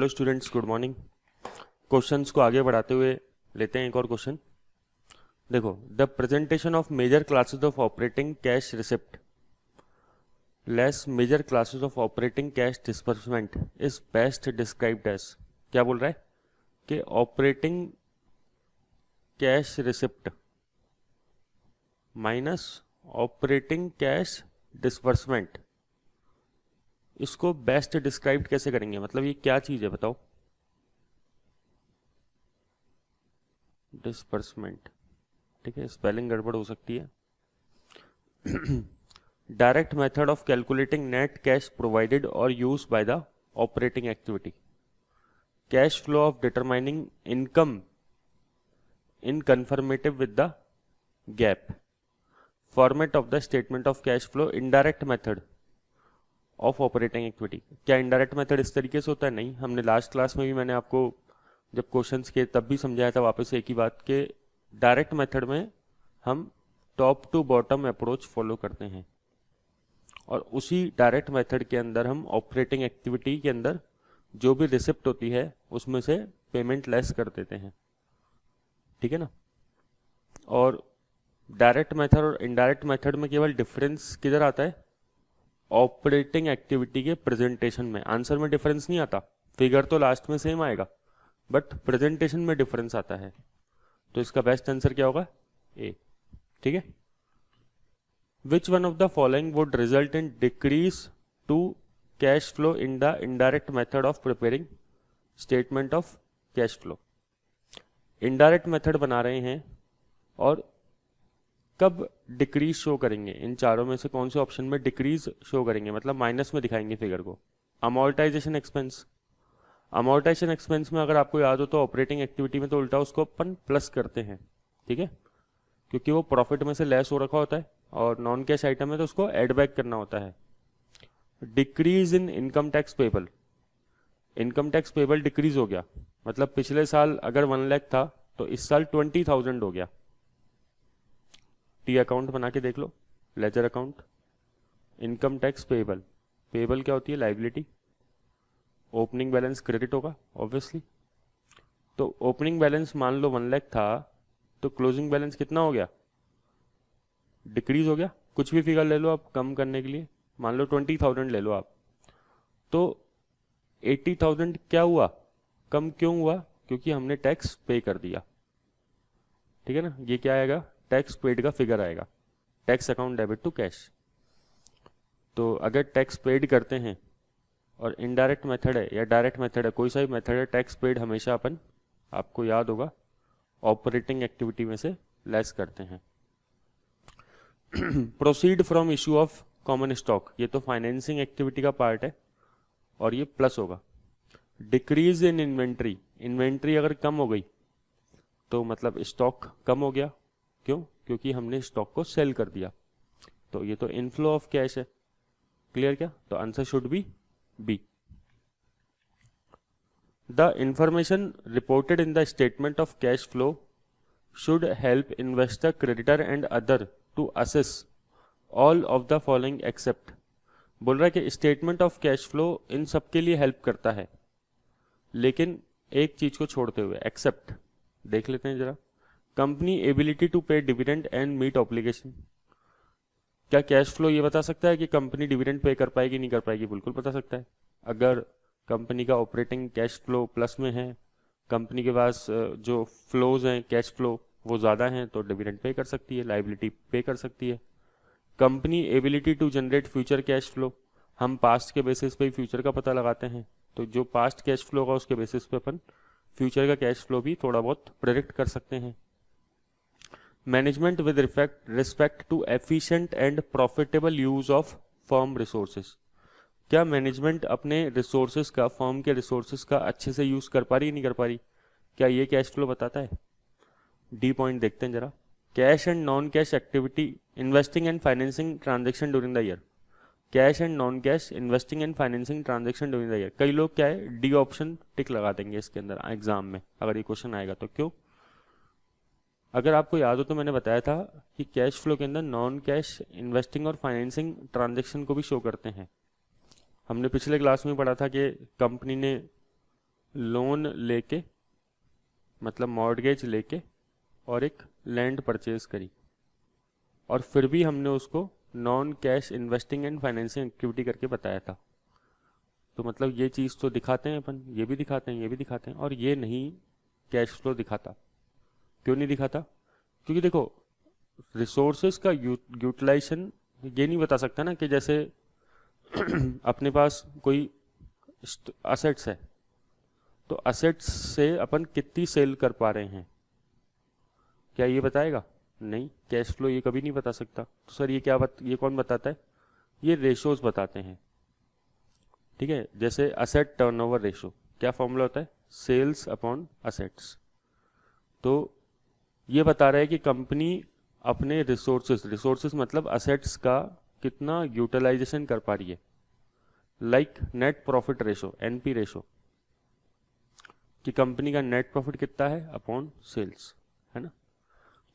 Hello students, good morning. Questions को आगे बढ़ाते हुए लेते हैं एक और क्वेश्चन। देखो, the presentation of major classes of operating cash receipt less major classes of operating cash disbursement is best described as. क्या बोल रहा है कि operating cash receipt minus operating cash disbursement, इसको बेस्ट डिस्क्राइब कैसे करेंगे? मतलब ये क्या चीज है बताओ। डिस्बर्समेंट, ठीक है, स्पेलिंग गड़बड़ हो सकती है। Direct method of calculating net cash provided और used by the operating activity, cash flow of determining income in conformative with the GAAP, format of the statement of cash flow, indirect method of operating activity. क्या indirect method इस तरीके से होता है? नहीं, हमने last class में भी मैंने आपको जब क्वेश्चंस किए तब भी समझाया था वापस एक ही बात कि डायरेक्ट मेथड में हम top to bottom approach follow करते हैं और उसी डायरेक्ट मेथड के अंदर हम ऑपरेटिंग एक्टिविटी के अंदर जो भी रिसिप्ट होती है उसमें से पेमेंट लेस कर देते हैं, ठीक है ना। और डायरेक्ट मेथड और इनडायरेक्ट मेथड में केवल डिफरेंस किधर आता है? ऑपरेटिंग एक्टिविटी के प्रेजेंटेशन में। आंसर में डिफरेंस नहीं आता, फिगर तो लास्ट में सेम आएगा बट प्रेजेंटेशन में डिफरेंस आता है। तो इसका बेस्ट आंसर क्या होगा? ए, ठीक है। Which one of the following would result in decrease to cash flow in the indirect method of preparing statement of cash flow. Indirect method बना रहे हैं और कब डिक्रीज शो करेंगे? इन चारों में से कौन से ऑप्शन में डिक्रीज शो करेंगे, मतलब माइनस में दिखाएंगे फिगर को? Amortisation expense. अमोर्टाइजेशन एक्सपेंस में अगर आपको याद हो तो ऑपरेटिंग एक्टिविटी में तो उल्टा उसको अपन प्लस करते हैं, ठीक है, क्योंकि वो प्रॉफिट में से लेस हो रखा होता है और नॉन कैश आइटम है तो उसको एड बैक करना होता है। Decrease in income tax payable, income tax payable decrease हो गया, मतलब पिछले साल अगर 1 लाख था तो इस साल 20,000 हो गया। टी अकाउंट बना के देख लो, ledger account, income tax payable. Payable क्या होती है? लाइबिलिटी। ओपनिंग बैलेंस क्रेडिट होगा ऑब्वियसली। तो ओपनिंग बैलेंस मान लो 1 लाख था तो क्लोजिंग बैलेंस कितना हो गया? डिक्रीज हो गया। कुछ भी फिगर ले लो आप कम करने के लिए, मान लो 20,000 ले लो आप, तो 80,000 क्या हुआ? कम क्यों हुआ? क्योंकि हमने टैक्स पे कर दिया, ठीक है ना। ये क्या आएगा? टैक्स पेड का फिगर आएगा, tax account debit to cash. तो अगर टैक्स पेड करते हैं और इनडायरेक्ट मेथड है या डायरेक्ट मेथड है, कोई सा भी मेथड है, टैक्स पेड हमेशा अपन, आपको याद होगा, ऑपरेटिंग एक्टिविटी में से लेस करते हैं। Proceed from issue of common stock, ये तो फाइनेंसिंग एक्टिविटी का पार्ट है और ये प्लस होगा। डिक्रीज इन इन्वेंट्री, इन्वेंट्री अगर कम हो गई तो मतलब स्टॉक कम हो गया, क्यों? क्योंकि हमने स्टॉक को सेल कर दिया, तो ये तो इनफ्लो ऑफ कैश है। क्लियर क्या? तो answer should be B. The information reported in the statement of cash flow should help investor, creditor and other to assess all of the following except. बोल रहा है कि स्टेटमेंट ऑफ कैश फ्लो इन सब के लिए हेल्प करता है, लेकिन एक चीज को छोड़ते हुए, एक्सेप्ट देख लेते हैं जरा। कंपनी एबिलिटी टू पे डिविडेंड एंड मीट ऑब्लिगेशन। क्या कैश फ्लो ये बता सकता है कि कंपनी डिविडेंड पे कर पाएगी नहीं कर पाएगी? बिल्कुल बता सकता है। अगर कंपनी का ऑपरेटिंग कैश फ्लो प्लस में है, कंपनी के पास जो फ्लोज हैं कैश फ्लो वो ज़्यादा हैं, तो डिविडेंड पे कर सकती है, लाइबिलिटी पे कर सकती है। Company ability to generate future cash flow, हम पास्ट के बेसिस पे ही फ्यूचर का पता लगाते हैं, तो जो पास्ट कैश फ्लो होगा उसके बेसिस पे अपन फ्यूचर का कैश फ्लो भी थोड़ा बहुत प्रेडिक्ट कर सकते हैं। Management with respect to efficient and profitable use of firm resources, क्या मैनेजमेंट अपने रिसोर्सेज का, फर्म के रिसोर्सेज का अच्छे से यूज कर पा रही नहीं कर पा रही? क्या ये कैश फ्लो बताता है? डी पॉइंट देखते हैं जरा। Cash and non cash activity, investing and financing transaction during the year. Cash and non cash investing and financing transaction during the year. कई लोग क्या है, डी ऑप्शन टिक लगा देंगे इसके अंदर एग्जाम में अगर ये क्वेश्चन आएगा तो। क्यों? अगर आपको याद हो तो मैंने बताया था कि कैश फ्लो के अंदर नॉन कैश इन्वेस्टिंग और फाइनेंसिंग ट्रांजैक्शन को भी शो करते हैं। हमने पिछले क्लास में पढ़ा था कि कंपनी ने लोन लेके मतलब मॉर्गेज लेके और एक लैंड परचेज करी और फिर भी हमने उसको non cash investing and financing activity करके बताया था। तो मतलब ये चीज़ तो दिखाते हैं अपन, ये भी दिखाते हैं, ये भी दिखाते हैं, और ये नहीं कैश फ्लो दिखाता। क्यों नहीं दिखाता? क्योंकि देखो रिसोर्सेज का यूटिलाइजेशन ये नहीं बता सकता ना कि जैसे अपने पास कोई असेट्स है तो असेट्स से अपन कितनी सेल कर पा रहे हैं, क्या ये बताएगा? नहीं, कैश फ्लो ये कभी नहीं बता सकता। तो सर ये कौन बताता है? ये रेशोज बताते हैं। ठीक है, जैसे असेट टर्नओवर रेशो, क्या फॉर्मूला होता है? Sales upon assets. तो ये बता रहा है कि कंपनी अपने रिसोर्सेज मतलब असेट्स का कितना यूटिलाइजेशन कर पा रही है। Like net profit ratio, NP ratio, कि कंपनी का नेट प्रॉफिट कितना है अपॉन सेल्स, है ना।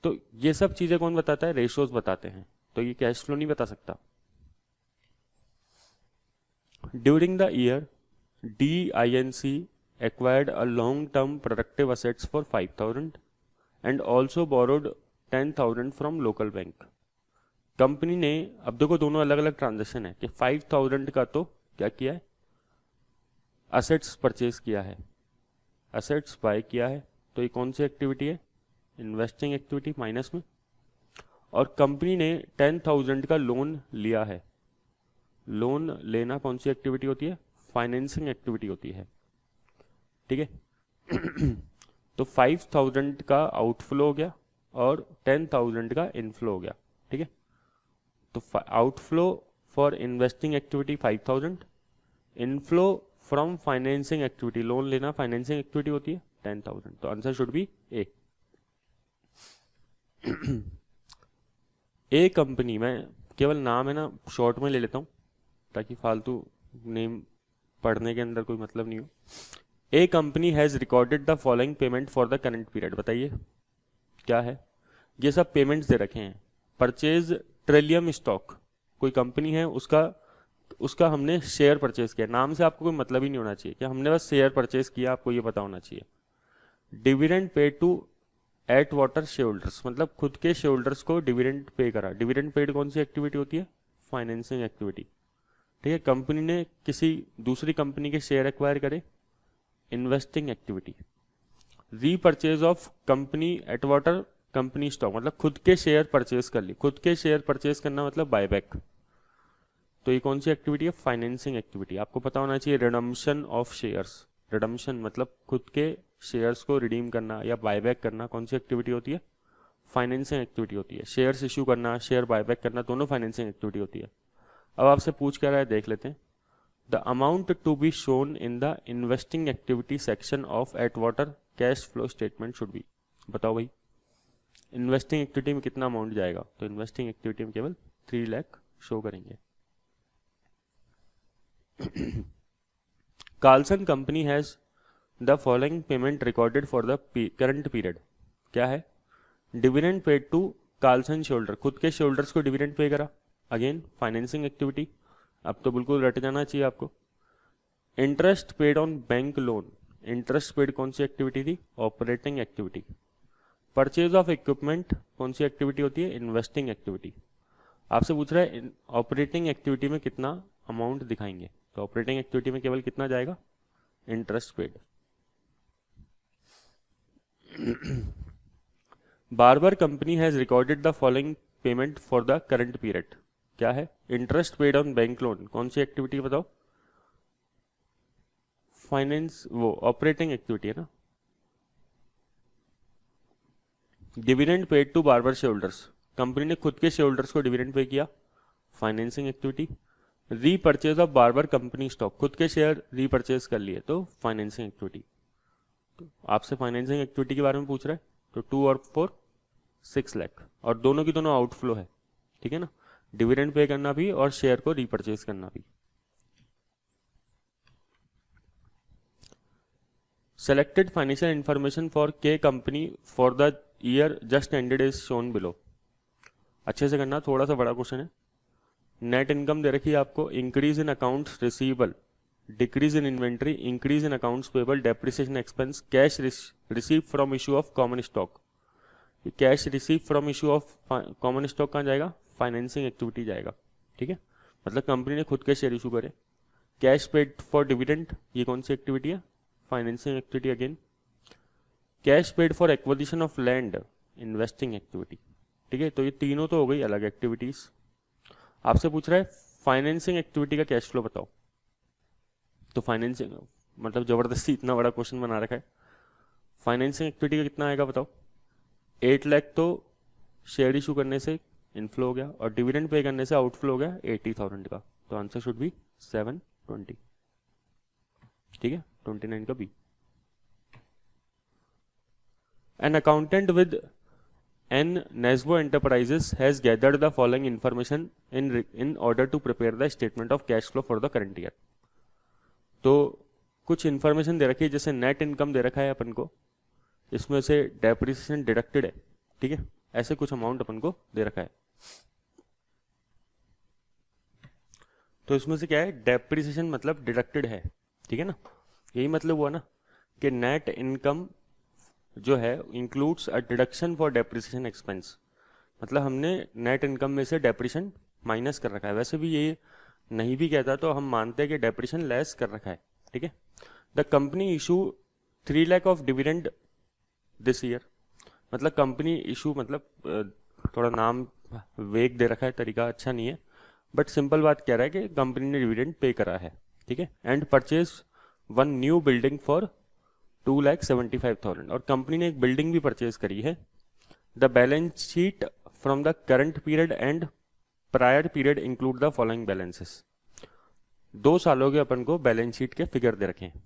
तो ये सब चीजें कौन बताता है? रेशोज बताते हैं। तो ये कैश फ्लो नहीं बता सकता। During the year DINC acquired a long-term productive assets for 5,000 and also borrowed 10,000 from local bank. Company ने, अब देखो दोनों अलग अलग ट्रांजेक्शन है कि 5,000 का तो क्या किया है? असेट्स परचेज किया है, असेट्स बाय किया है। तो ये कौन सी एक्टिविटी है? इन्वेस्टिंग एक्टिविटी माइनस में। और कंपनी ने 10,000 का लोन लिया है। लोन लेना कौन सी एक्टिविटी होती है? फाइनेंसिंग एक्टिविटी होती है। ठीक है। तो 5,000 का आउटफ्लो हो गया और 10,000 का इनफ्लो हो गया। ठीक है, तो outflow for investing activity 5,000, inflow from financing activity, loan लेना फाइनेंसिंग एक्टिविटी होती है 10,000। तो answer should B A. A company, मैं केवल नाम है ना शॉर्ट में ले लेता हूँ ताकि फालतू नेम पढ़ने के अंदर कोई मतलब नहीं हो। A company has recorded the following payment for the current period. बताइए क्या है? ये सब पेमेंट्स दे रखे हैं। परचेज ट्रिलियम स्टॉक, कोई कंपनी है, उसका हमने शेयर परचेज किया। नाम से आपको कोई मतलब ही नहीं होना चाहिए कि हमने बस शेयर परचेज किया, आपको ये पता होना चाहिए। Dividend paid to Atwater share holders, मतलब खुद के शेयर होल्डर्स को डिविडेंड पे करा। डिविडेंड पेड कौन सी एक्टिविटी होती है? Financing activity. ठीक है, कंपनी ने किसी दूसरी कंपनी के शेयर एक्वायर करे, investing activity. Repurchase of company at water company stock, मतलब खुद के शेयर परचेज कर ली। खुद के शेयर परचेज करना मतलब बायबैक। तो ये कौन सी एक्टिविटी है? Financing activity. आपको पता होना चाहिए रिडम्पशन ऑफ शेयर्स। रिडम्पशन मतलब खुद के शेयर्स को रिडीम करना या बायबैक करना कौन सी एक्टिविटी होती है? फाइनेंसिंग एक्टिविटी होती है। शेयर्स इशू करना, शेयर बायबैक करना, दोनों फाइनेंसिंग एक्टिविटी होती है। अब आपसे पूछ क्या रहा है, देख लेते हैं। The amount to be shown in the investing activity section of Atwater cash flow statement should be. बताओ भाई, इन्वेस्टिंग एक्टिविटी में कितना अमाउंट जाएगा? तो इन्वेस्टिंग एक्टिविटी में केवल 3 लाख शो करेंगे। Carlson company has the following payment recorded for the current period. क्या है? Dividend paid to Carlson shareholder, खुद के शेयरहोल्डर्स को डिविडेंड पे करा। अगेन फाइनेंसिंग एक्टिविटी, अब तो बिल्कुल रट जाना चाहिए आपको। Interest paid on bank loan, interest paid कौन सी एक्टिविटी थी? Operating activity. Purchase of equipment कौन सी एक्टिविटी होती है? Investing activity. आपसे पूछ रहा है ऑपरेटिंग एक्टिविटी में कितना अमाउंट दिखाएंगे, तो ऑपरेटिंग एक्टिविटी में केवल कितना जाएगा? Interest paid. Barber company has recorded the following payment for the current period. क्या है? Interest paid on bank loan, कौन सी एक्टिविटी बताओ? फाइनेंस, वो ऑपरेटिंग एक्टिविटी है ना। Dividend paid to Barber share holders, company ने खुद के शेयर होल्डर्स को डिविडेंड पे किया, financing activity. Repurchase of Barber company stock, खुद के शेयर रीपरचेज कर लिए, तो फाइनेंसिंग एक्टिविटी। तो आपसे फाइनेंसिंग एक्टिविटी के बारे में पूछ रहा है, तो 2 और 4 6 लाख, और दोनों की दोनों आउटफ्लो है। ठीक है ना, डिविडेंड पे करना भी और शेयर को रीपरचेज करना भी। सेलेक्टेड फाइनेंशियल इंफॉर्मेशन फॉर के company for the year just ended is shown below. अच्छे से करना, थोड़ा सा बड़ा क्वेश्चन है। नेट इनकम दे रखी है आपको, increase in accounts receivable decrease in inventory, increase in accounts payable, depreciation expense, cash receive from issue of common stock. Cash receive from issue of common stock कहाँ जाएगा? फाइनेंसिंग एक्टिविटी जाएगा, ठीक है, मतलब company ने खुद के शेयर इशू करे। कैश पेड फॉर डिविडेंड, ये कौन सी एक्टिविटी है? Financing activity again. Cash paid for acquisition of land, investing activity, ठीक है। तो ये तीनों तो हो गई अलग एक्टिविटीज। आपसे पूछ रहा है फाइनेंसिंग एक्टिविटी का कैश फ्लो बताओ, तो फाइनेंसिंग मतलब जबरदस्ती इतना बड़ा क्वेश्चन बना रखा है। फाइनेंसिंग एक्टिविटी का कितना आएगा बताओ? 8 लाख तो शेयर इशू करने से इनफ्लो हो गया और डिविडेंड पे करने से आउटफ्लो हो गया 80,000 का, तो आंसर शुड बी 720, ठीक है, 29 का B. An accountant with an Nesbo enterprises has gathered the following information in order to prepare the statement of cash flow for the current year. तो कुछ इन्फॉर्मेशन दे रखी है, जैसे नेट इनकम दे रखा है अपन को, इसमें से डेप्रिसिएशन डिडक्टेड है, ठीक है, ऐसे कुछ अमाउंट अपन को दे रखा है। तो इसमें से क्या है? डेप्रिसिएशन मतलब डिडक्टेड है, ठीक है ना, यही मतलब हुआ ना कि नेट इनकम जो है includes a deduction for depreciation expense, मतलब हमने नेट इनकम में से डेप्रिसिएशन माइनस कर रखा है। वैसे भी ये नहीं भी कहता तो हम मानते हैं कि डेप्रिसिएशन लेस कर रखा है, ठीक है। The company issue 3 lakh of dividend this year, मतलब कंपनी इशू मतलब थोड़ा नाम वेग दे रखा है, तरीका अच्छा नहीं है, बट सिंपल बात कह रहा है कि कंपनी ने डिविडेंड पे करा है, ठीक है। And purchase 1 new building for 2,75,000, और कंपनी ने एक बिल्डिंग भी परचेज करी है। The balance sheet from the current period and prior period include the following balances. 2 सालों के अपन को बैलेंस शीट के फिगर दे रखे हैं।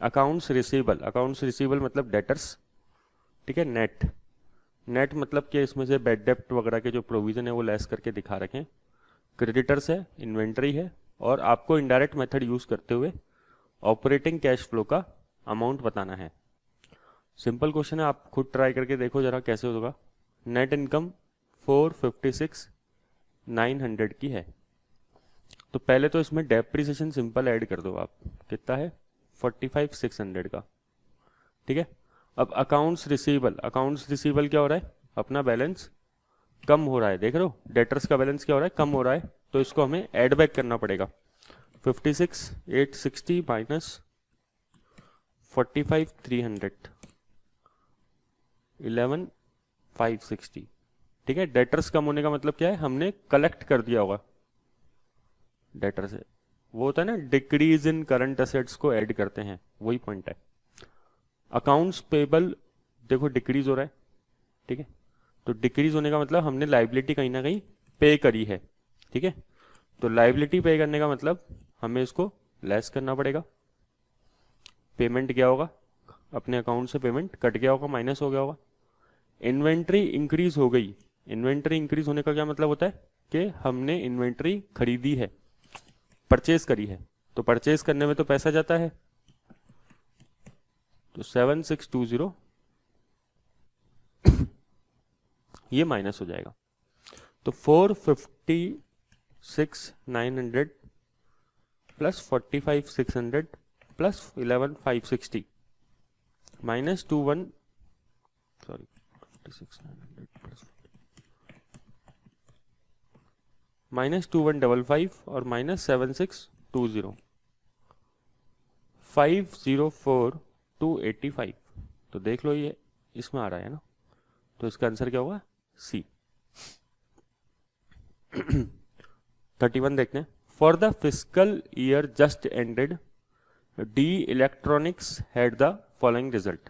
अकाउंट्स रिसीवेबल मतलब डेटर्स, ठीक है। नेट मतलब कि इसमें से बेड डेप्ट वगैरह के जो प्रोविजन है वो लेस करके दिखा रखें। क्रेडिटर्स है, इन्वेंट्री है, और आपको इनडायरेक्ट मेथड यूज करते हुए ऑपरेटिंग कैश फ्लो का अमाउंट बताना है। सिंपल क्वेश्चन है, आप खुद ट्राई करके देखो जरा कैसे होगा। नेट इनकम 456,900 की है, तो पहले तो इसमें डेप्रिसिएशन सिंपल ऐड कर दो आप, कितना है? 45,600 का, ठीक है। अब अकाउंट्स रिसीवेबल क्या हो रहा है? अपना बैलेंस कम हो रहा है, देख रहे हो, डेटर्स का बैलेंस क्या हो रहा है? कम हो रहा है, तो इसको हमें ऐड बैक करना पड़ेगा। 56,860 माइनस 45,300 11,560, ठीक है। डेटर्स कम होने का मतलब क्या है? हमने कलेक्ट कर दिया होगा डेटर से, वो होता है ना डिक्रीज इन करंट असेट्स को ऐड करते हैं, वही पॉइंट है। अकाउंट्स पेबल देखो डिक्रीज हो रहा है, ठीक है, तो डिक्रीज होने का मतलब हमने लाइबिलिटी कहीं ना कहीं पे करी है, ठीक है। तो लाइबिलिटी पे करने का मतलब हमें इसको लेस करना पड़ेगा। पेमेंट क्या होगा? अपने अकाउंट से पेमेंट कट गया होगा, माइनस हो गया होगा। इन्वेंट्री इंक्रीज हो गई, इन्वेंट्री इंक्रीज होने का क्या मतलब होता है कि हमने इन्वेंट्री खरीदी है, परचेज करी है, तो परचेज करने में तो पैसा जाता है, तो 7,620 ये माइनस हो जाएगा। तो 456,900 plus 45,600 plus 11,560 minus 56,900 plus minus 2155 और माइनस 7,620 504,285। तो देख लो ये इसमें आ रहा है ना, तो इसका आंसर क्या होगा? सी। 31 देखते हैं। For the physical year just ended D electronics had the following result.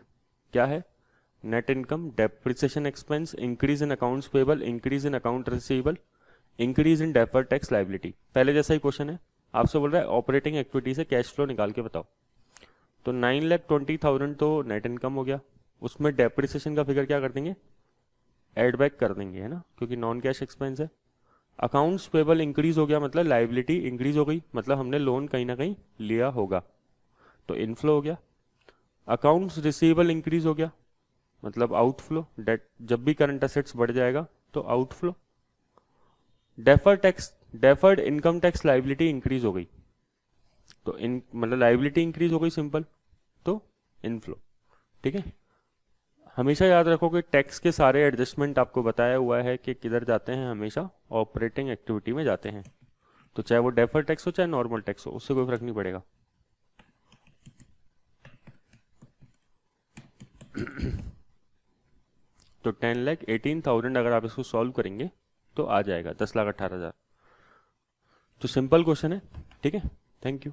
क्या है? Net income, depreciation expense, increase in accounts payable, increase in account receivable, increase in deferred tax liability. पहले जैसा ही क्वेश्चन है, आपसे बोल रहा है ऑपरेटिंग एक्टिविटी से कैश फ्लो निकाल के बताओ। तो 9,20,000 तो नेट इनकम हो गया, उसमें डेप्रिसिएशन का फिगर क्या कर देंगे? एड बैक कर देंगे, है ना, क्योंकि नॉन कैश एक्सपेंस है। अकाउंट्स पेबल इंक्रीज हो गया मतलब लाइबिलिटी इंक्रीज हो गई, मतलब हमने लोन कहीं ना कहीं लिया होगा, तो इनफ्लो हो गया। अकाउंट्स रिसीवेबल इंक्रीज हो गया मतलब आउटफ्लो, डेट जब भी करंट असेट्स बढ़ जाएगा तो outflow. Deferred income tax liability increase हो गई, तो इन मतलब लाइबिलिटी इंक्रीज हो गई सिंपल, तो इनफ्लो। ठीक है, हमेशा याद रखो कि टैक्स के सारे एडजस्टमेंट आपको बताया हुआ है कि किधर जाते हैं, हमेशा ऑपरेटिंग एक्टिविटी में जाते हैं। तो चाहे वो डेफर्ड टैक्स हो चाहे नॉर्मल टैक्स हो, उससे कोई फर्क नहीं पड़ेगा। तो 10,18,000 अगर आप इसको सॉल्व करेंगे तो आ जाएगा 10,18,000। तो सिंपल क्वेश्चन है। ठीक है, थैंक यू।